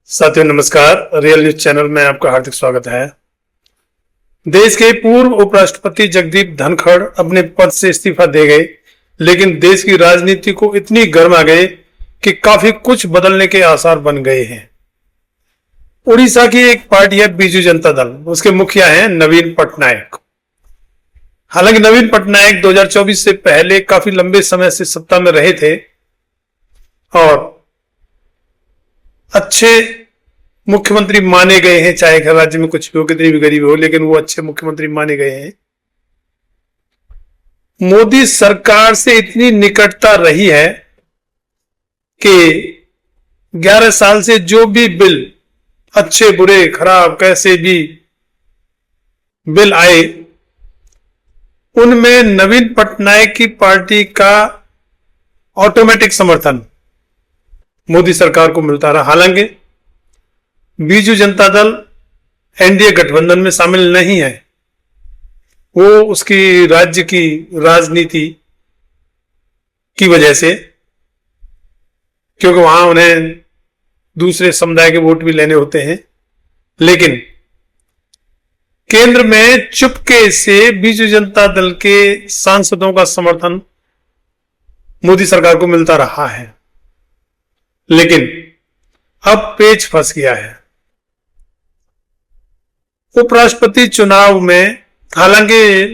साथियों नमस्कार। Real news channel में आपका हार्दिक स्वागत है। देश के पूर्व उपराष्ट्रपति जगदीप धनखड़ अपने पद से इस्तीफा दे गए, लेकिन देश की राजनीति को इतनी गर्मा गए कि काफी कुछ बदलने के आसार बन गए हैं। उड़ीसा की एक पार्टी है बीजू जनता दल, उसके मुखिया हैं नवीन पटनायक। हालांकि नवीन पटनायक 2024 से पहले काफी लंबे समय से सत्ता में रहे थे और अच्छे मुख्यमंत्री माने गए हैं, चाहे घर राज्य में कुछ भी हो, कितनी भी गरीबी हो, लेकिन वो अच्छे मुख्यमंत्री माने गए हैं। मोदी सरकार से इतनी निकटता रही है कि 11 साल से जो भी बिल, अच्छे बुरे खराब कैसे भी बिल आए, उनमें नवीन पटनायक की पार्टी का ऑटोमेटिक समर्थन मोदी सरकार को मिलता रहा। हालांकि बीजू जनता दल एनडीए गठबंधन में शामिल नहीं है, वो उसकी राज्य की राजनीति की वजह से, क्योंकि वहां उन्हें दूसरे समुदाय के वोट भी लेने होते हैं। लेकिन केंद्र में चुपके से बीजू जनता दल के सांसदों का समर्थन मोदी सरकार को मिलता रहा है। लेकिन अब पेच फंस गया है। उपराष्ट्रपति चुनाव में हालांकि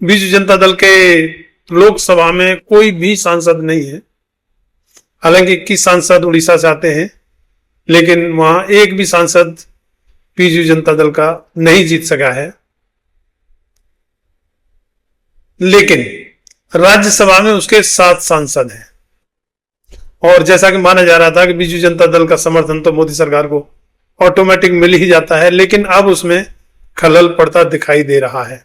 बीजू जनता दल के लोकसभा में कोई भी सांसद नहीं है, हालांकि 21 सांसद उड़ीसा से आते हैं, लेकिन वहां एक भी सांसद बीजू जनता दल का नहीं जीत सका है। लेकिन राज्यसभा में उसके 7 सांसद हैं और जैसा कि माना जा रहा था कि बीजू जनता दल का समर्थन तो मोदी सरकार को ऑटोमेटिक मिल ही जाता है, लेकिन अब उसमें खलल पड़ता दिखाई दे रहा है।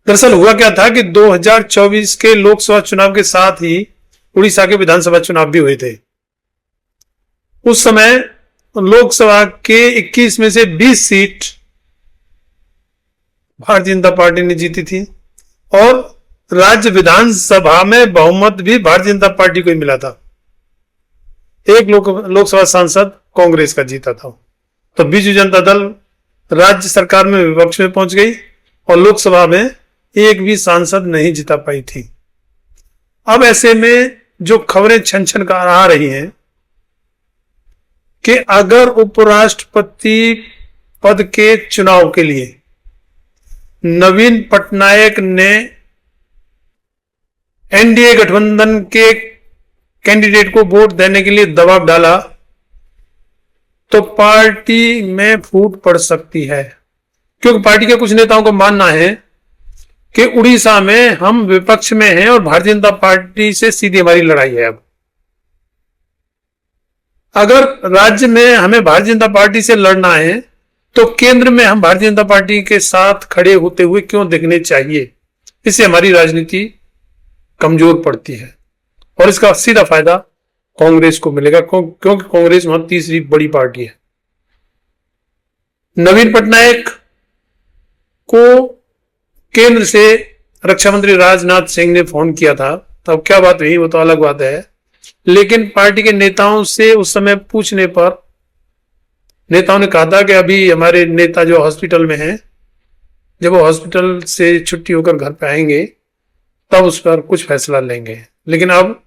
दरअसल हुआ क्या था कि 2024 के लोकसभा चुनाव के साथ ही उड़ीसा के विधानसभा चुनाव भी हुए थे। उस समय लोकसभा के 21 में से 20 सीट भारतीय जनता पार्टी ने जीती थी और राज्य विधानसभा में बहुमत भी भारतीय जनता पार्टी को ही मिला था। एक लोकसभा सांसद कांग्रेस का जीता था। तो बीजू जनता दल राज्य सरकार में विपक्ष में पहुंच गई और लोकसभा में एक भी सांसद नहीं जिता पाई थी। अब ऐसे में जो खबरें छन छन कर आ रही हैं कि अगर उपराष्ट्रपति पद के चुनाव के लिए नवीन पटनायक ने एनडीए गठबंधन के कैंडिडेट को वोट देने के लिए दबाव डाला तो पार्टी में फूट पड़ सकती है, क्योंकि पार्टी के कुछ नेताओं का मानना है कि उड़ीसा में हम विपक्ष में हैं और भारतीय जनता पार्टी से सीधी हमारी लड़ाई है। अब अगर राज्य में हमें भारतीय जनता पार्टी से लड़ना है तो केंद्र में हम भारतीय जनता पार्टी के साथ खड़े होते हुए क्यों दिखने चाहिए। इससे हमारी राजनीति कमजोर पड़ती है और इसका सीधा फायदा कांग्रेस को मिलेगा, क्योंकि कांग्रेस वहां तीसरी बड़ी पार्टी है। नवीन पटनायक को केंद्र से रक्षा मंत्री राजनाथ सिंह ने फोन किया था, तब क्या बात हुई वो तो अलग बात है। लेकिन पार्टी के नेताओं से उस समय पूछने पर नेताओं ने कहा था कि अभी हमारे नेता जो हॉस्पिटल में हैं, जब वो हॉस्पिटल से छुट्टी होकर घर पे आएंगे तब उस पर कुछ फैसला लेंगे। लेकिन अब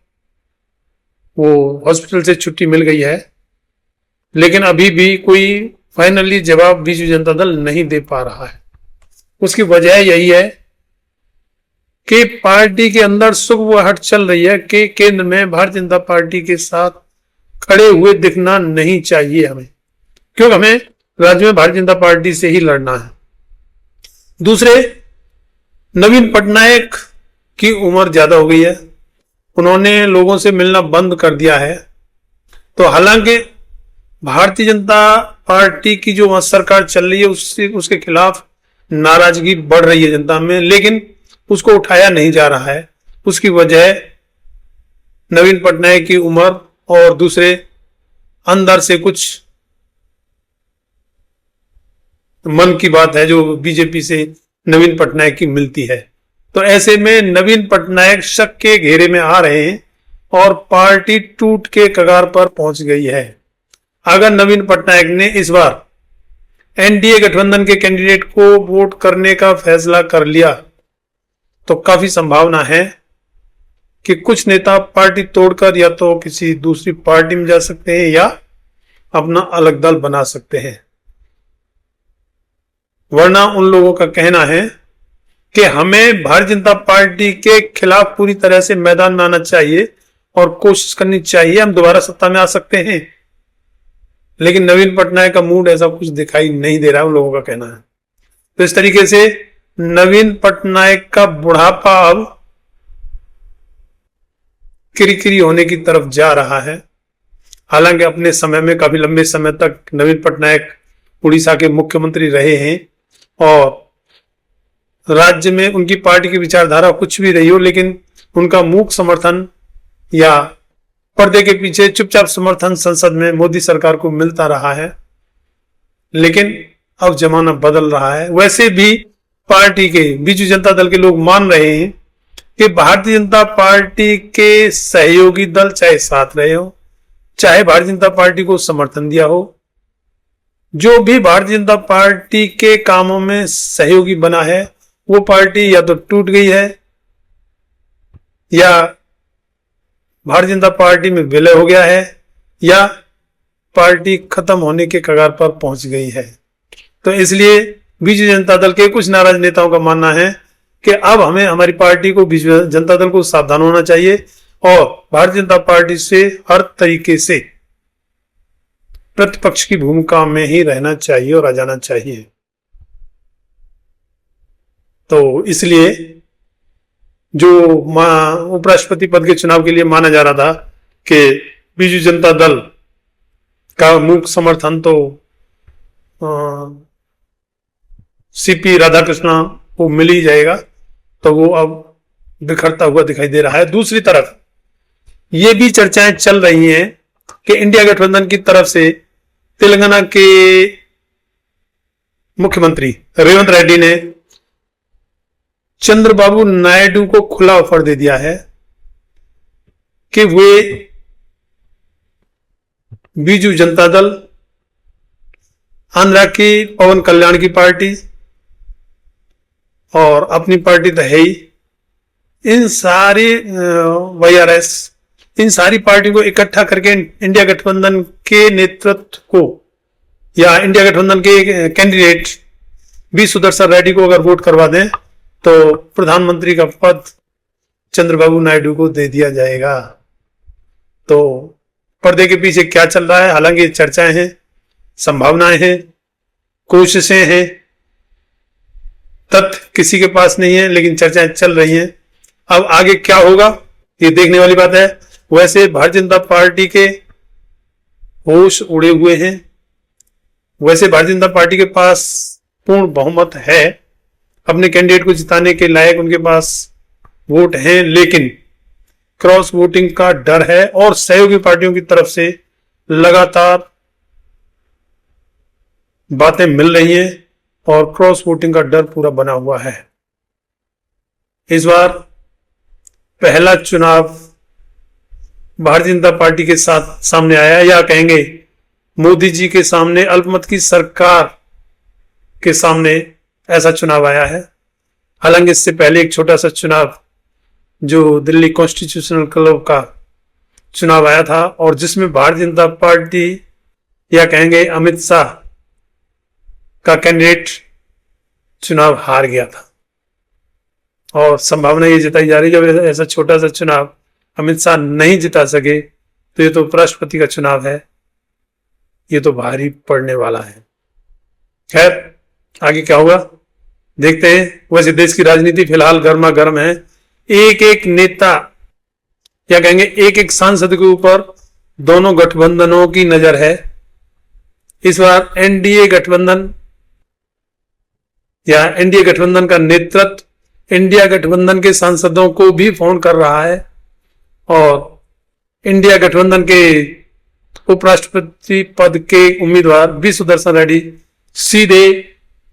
वो हॉस्पिटल से छुट्टी मिल गई है, लेकिन अभी भी कोई फाइनली जवाब बीजू जनता दल नहीं दे पा रहा है। उसकी वजह यही है कि पार्टी के अंदर सुगबुगाहट चल रही है कि केंद्र में भारतीय जनता पार्टी के साथ खड़े हुए दिखना नहीं चाहिए हमें, क्योंकि हमें राज्य में भारतीय जनता पार्टी से ही लड़ना है। दूसरे, नवीन पटनायक की उम्र ज्यादा हो गई है, उन्होंने लोगों से मिलना बंद कर दिया है। तो हालांकि भारतीय जनता पार्टी की जो वहां सरकार चल रही है उसके खिलाफ नाराजगी बढ़ रही है जनता में, लेकिन उसको उठाया नहीं जा रहा है। उसकी वजह नवीन पटनायक की उम्र और दूसरे अंदर से कुछ मन की बात है जो बीजेपी से नवीन पटनायक की मिलती है। तो ऐसे में नवीन पटनायक शक के घेरे में आ रहे हैं और पार्टी टूट के कगार पर पहुंच गई है। अगर नवीन पटनायक ने इस बार एनडीए गठबंधन के कैंडिडेट को वोट करने का फैसला कर लिया तो काफी संभावना है कि कुछ नेता पार्टी तोड़कर या तो किसी दूसरी पार्टी में जा सकते हैं या अपना अलग दल बना सकते हैं। वरना उन लोगों का कहना है कि हमें भारतीय जनता पार्टी के खिलाफ पूरी तरह से मैदान में आना चाहिए और कोशिश करनी चाहिए, हम दोबारा सत्ता में आ सकते हैं। लेकिन नवीन पटनायक का मूड ऐसा कुछ दिखाई नहीं दे रहा है, उन लोगों का कहना है। तो इस तरीके से नवीन पटनायक का बुढ़ापा अब किरकिरी होने की तरफ जा रहा है। हालांकि अपने समय में काफी लंबे समय तक नवीन पटनायक उड़ीसा के मुख्यमंत्री रहे हैं और राज्य में उनकी पार्टी की विचारधारा कुछ भी रही हो, लेकिन उनका मूक समर्थन या पर्दे के पीछे चुपचाप समर्थन संसद में मोदी सरकार को मिलता रहा है। लेकिन अब जमाना बदल रहा है। वैसे भी पार्टी के बीजू जनता दल के लोग मान रहे हैं कि भारतीय जनता पार्टी के सहयोगी दल चाहे साथ रहे हो, चाहे भारतीय जनता पार्टी को समर्थन दिया हो, जो भी भारतीय जनता पार्टी के कामों में सहयोगी बना है वो पार्टी या तो टूट गई है या भारतीय जनता पार्टी में विलय हो गया है या पार्टी खत्म होने के कगार पर पहुंच गई है। तो इसलिए बीजू जनता दल के कुछ नाराज नेताओं का मानना है कि अब हमें हमारी पार्टी को, बीजू जनता दल को सावधान होना चाहिए और भारतीय जनता पार्टी से हर तरीके से प्रतिपक्ष की भूमिका में ही रहना चाहिए और आ जाना चाहिए। तो इसलिए जो उपराष्ट्रपति पद के चुनाव के लिए माना जा रहा था कि बीजू जनता दल का मुख्य समर्थन तो सीपी राधाकृष्णन को मिल ही जाएगा, तो वो अब बिखरता हुआ दिखाई दे रहा है। दूसरी तरफ ये भी चर्चाएं चल रही हैं कि इंडिया गठबंधन की तरफ से तेलंगाना के मुख्यमंत्री रेवंत रेड्डी ने चंद्रबाबू नायडू को खुला ऑफर दे दिया है कि वे बीजू जनता दल, आंध्रा की पवन कल्याण की पार्टी और अपनी पार्टी तो है ही, इन सारी वाईआरएस, इन सारी पार्टी को इकट्ठा करके इंडिया गठबंधन के नेतृत्व को या इंडिया गठबंधन के कैंडिडेट बी सुदर्शन रेड्डी को अगर वोट करवा दें तो प्रधानमंत्री का पद चंद्रबाबू नायडू को दे दिया जाएगा। तो पर्दे के पीछे क्या चल रहा है, हालांकि चर्चाएं हैं, संभावनाएं हैं, कोशिशें हैं, तथ्य किसी के पास नहीं है, लेकिन चर्चाएं चल रही हैं। अब आगे क्या होगा ये देखने वाली बात है। वैसे भारतीय जनता पार्टी के होश उड़े हुए हैं। वैसे भारतीय जनता पार्टी के पास पूर्ण बहुमत है, अपने कैंडिडेट को जिताने के लायक उनके पास वोट हैं, लेकिन क्रॉस वोटिंग का डर है और सहयोगी पार्टियों की तरफ से लगातार बातें मिल रही हैं और क्रॉस वोटिंग का डर पूरा बना हुआ है। इस बार पहला चुनाव भारतीय जनता पार्टी के साथ सामने आया, या कहेंगे मोदी जी के सामने, अल्पमत की सरकार के सामने ऐसा चुनाव आया है। हालांकि इससे पहले एक छोटा सा चुनाव जो दिल्ली कॉन्स्टिट्यूशनल क्लब का चुनाव आया था और जिसमें भारतीय जनता पार्टी या कहेंगे अमित शाह का कैंडिडेट चुनाव हार गया था। और संभावना ये जताई जा रही है जब ऐसा छोटा सा चुनाव अमित शाह नहीं जिता सके तो ये तो उपराष्ट्रपति का चुनाव है, ये तो भारी पड़ने वाला है। खैर आगे क्या होगा देखते हैं। वैसे देश की राजनीति फिलहाल गर्मा गर्म है। एक एक नेता या कहेंगे एक एक सांसद के ऊपर दोनों गठबंधनों की नजर है। इस बार एनडीए गठबंधन या एनडीए गठबंधन का नेतृत्व इंडिया गठबंधन के सांसदों को भी फोन कर रहा है और इंडिया गठबंधन के उपराष्ट्रपति पद के उम्मीदवार बी सुदर्शन रेड्डी सीधे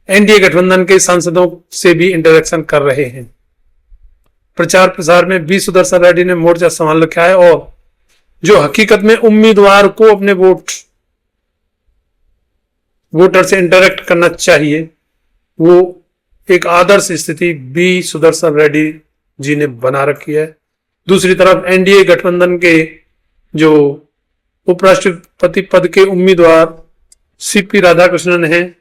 एनडीए गठबंधन के सांसदों से भी इंटरेक्शन कर रहे हैं। प्रचार प्रसार में बी सुदर्शन रेड्डी ने मोर्चा संभाल रखा है और जो हकीकत में उम्मीदवार को अपने वोट वोटर से इंटरेक्ट करना चाहिए, वो एक आदर्श स्थिति बी सुदर्शन रेड्डी जी ने बना रखी है। दूसरी तरफ एनडीए गठबंधन के जो उपराष्ट्रपति पद के उम्मीदवार सीपी राधाकृष्णन हैं,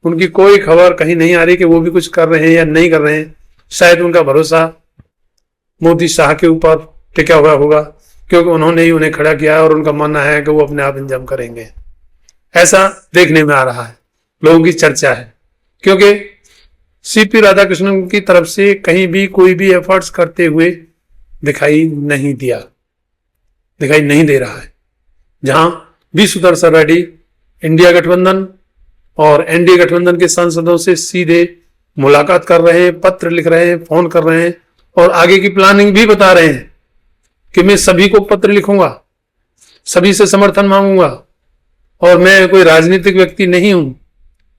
उनकी कोई खबर कहीं नहीं आ रही कि वो भी कुछ कर रहे हैं या नहीं कर रहे हैं। शायद उनका भरोसा मोदी शाह के ऊपर टिका हुआ होगा, क्योंकि उन्होंने ही उन्हें खड़ा किया है और उनका मानना है कि वो अपने आप इंतजाम करेंगे। ऐसा देखने में आ रहा है, लोगों की चर्चा है, क्योंकि सीपी राधाकृष्णन की तरफ से कहीं भी कोई भी एफर्ट्स करते हुए दिखाई नहीं दे रहा है। जहां बी सुदर्शन रेड्डी इंडिया गठबंधन और एनडीए गठबंधन के सांसदों से सीधे मुलाकात कर रहे हैं, पत्र लिख रहे हैं, फोन कर रहे हैं और आगे की प्लानिंग भी बता रहे हैं कि मैं सभी को पत्र लिखूंगा, सभी से समर्थन मांगूंगा और मैं कोई राजनीतिक व्यक्ति नहीं हूं,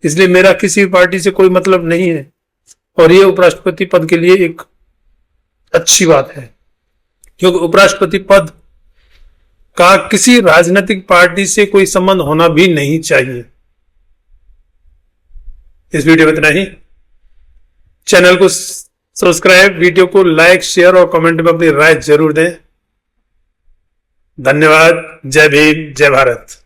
इसलिए मेरा किसी पार्टी से कोई मतलब नहीं है। और ये उपराष्ट्रपति पद के लिए एक अच्छी बात है, क्योंकि उपराष्ट्रपति पद का किसी राजनीतिक पार्टी से कोई संबंध होना भी नहीं चाहिए। इस वीडियो में इतना ही। चैनल को सब्सक्राइब, वीडियो को लाइक, शेयर और कमेंट में अपनी राय जरूर दें। धन्यवाद। जय भीम, जय भारत।